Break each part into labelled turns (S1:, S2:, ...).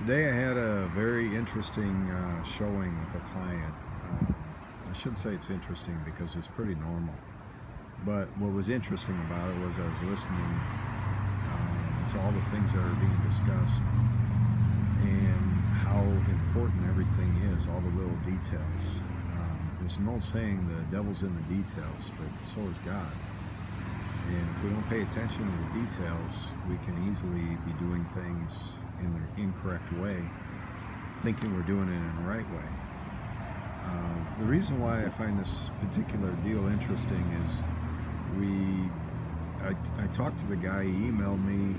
S1: Today I had a very interesting showing with a client. I shouldn't say it's interesting because it's pretty normal. But what was interesting about it was I was listening to all the things that are being discussed and how important everything is, all the little details. There's an old saying, the devil's in the details, but so is God. And if we don't pay attention to the details, we can easily be doing things in the incorrect way, thinking we're doing it in the right way. The reason why I find this particular deal interesting is I talked to the guy. He emailed me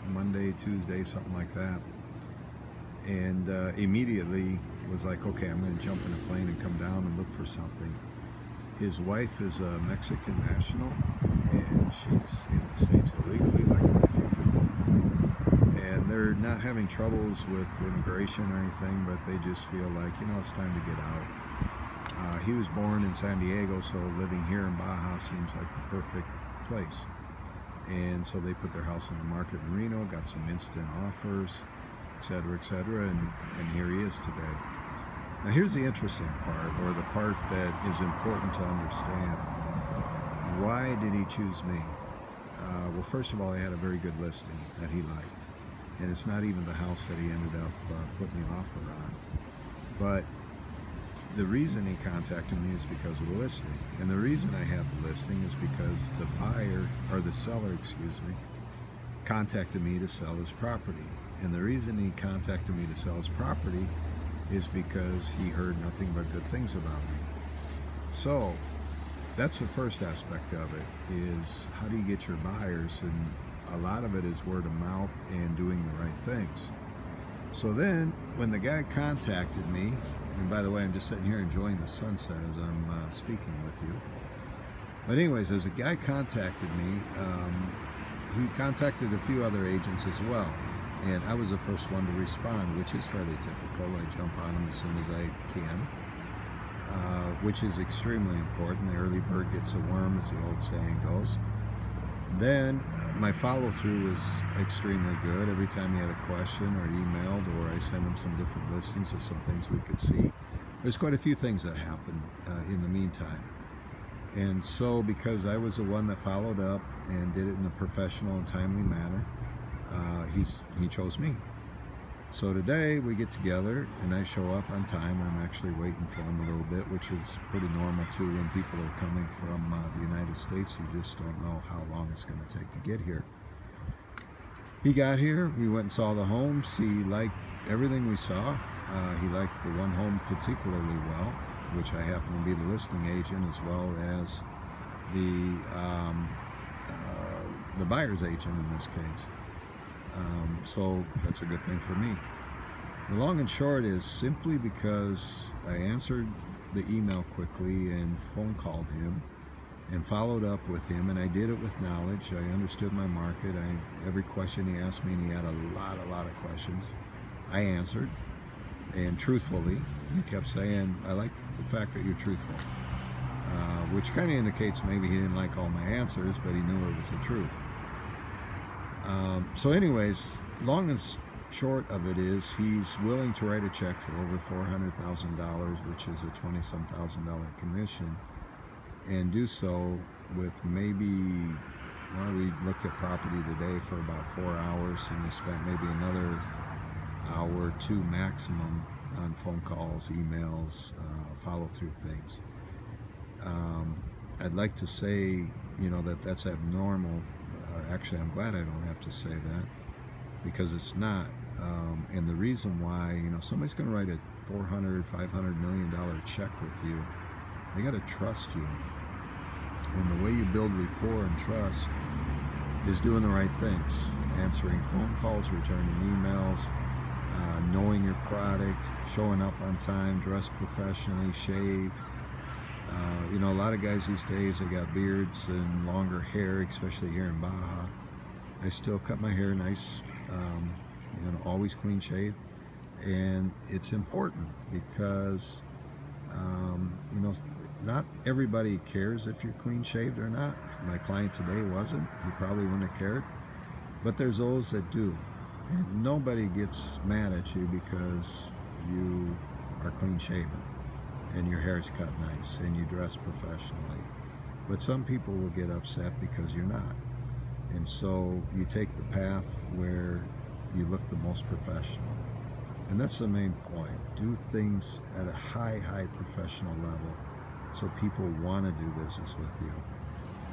S1: Monday, Tuesday, something like that, and immediately was like, okay, I'm going to jump in a plane and come down and look for something. His wife is a Mexican national, and she's in the States illegally, like quite a few people. And they're not having troubles with immigration or anything, but they just feel like, it's time to get out. He was born in San Diego, so living here in Baja seems like the perfect place. And so they put their house on the market in Reno, got some instant offers, etc., and here he is today. Now here's the interesting part, or the part that is important to understand. Why did he choose me? Well, first of all, I had a very good listing that he liked. And it's not even the house that he ended up putting the offer on. But the reason he contacted me is because of the listing. And the reason I have the listing is because the buyer, or the seller, contacted me to sell his property. And the reason he contacted me to sell his property is because he heard nothing but good things about me. So that's the first aspect of it, is how do you get your buyers? And a lot of it is word of mouth and doing the right things. So then when the guy contacted me, and by the way, I'm just sitting here enjoying the sunset as I'm speaking with you. But anyways, as the guy contacted me, he contacted a few other agents as well. And I was the first one to respond, which is fairly typical. I jump on them as soon as I can, which is extremely important. The early bird gets the worm, as the old saying goes. Then my follow-through was extremely good. Every time he had a question or emailed, or I sent him some different listings of some things we could see. There's quite a few things that happened in the meantime. And so because I was the one that followed up and did it in a professional and timely manner, he chose me. So today we get together and I show up on time. I'm actually waiting for him a little bit, which is pretty normal too when people are coming from the United States. You just don't know how long it's going to take to get here. He got here, we went and saw the homes. He liked everything we saw. He liked the one home particularly well, which I happen to be the listing agent as well as the buyer's agent in this case. So that's a good thing for me. The long and short is simply because I answered the email quickly and phone called him and followed up with him, and I did it with knowledge. I understood my market. Every question he asked me, and he had a lot of questions, I answered, and truthfully. He kept saying, I like the fact that you're truthful, which kind of indicates maybe he didn't like all my answers, but he knew it was the truth. So anyways, long and short of it is he's willing to write a check for over $400,000, which is a $20-some thousand commission, and do so with maybe, well, we looked at property today for about 4 hours, and we spent maybe another hour or two maximum on phone calls, emails, follow-through things. I'd like to say, that's abnormal. Actually, I'm glad I don't have to say that, because it's not. And the reason why, somebody's going to write a $400, $500 million check with you, they got to trust you. And the way you build rapport and trust is doing the right things, answering phone calls, returning emails, knowing your product, showing up on time, dressed professionally, shaved. A lot of guys these days, they got beards and longer hair, especially here in Baja. I still cut my hair nice, always clean shaved. And it's important because, not everybody cares if you're clean shaved or not. My client today wasn't. He probably wouldn't have cared. But there's those that do. And nobody gets mad at you because you are clean shaven and your hair's cut nice and you dress professionally. But some people will get upset because you're not. And so you take the path where you look the most professional. And that's the main point. Do things at a high professional level so people want to do business with you.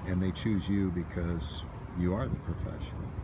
S1: And they choose you because you are the professional.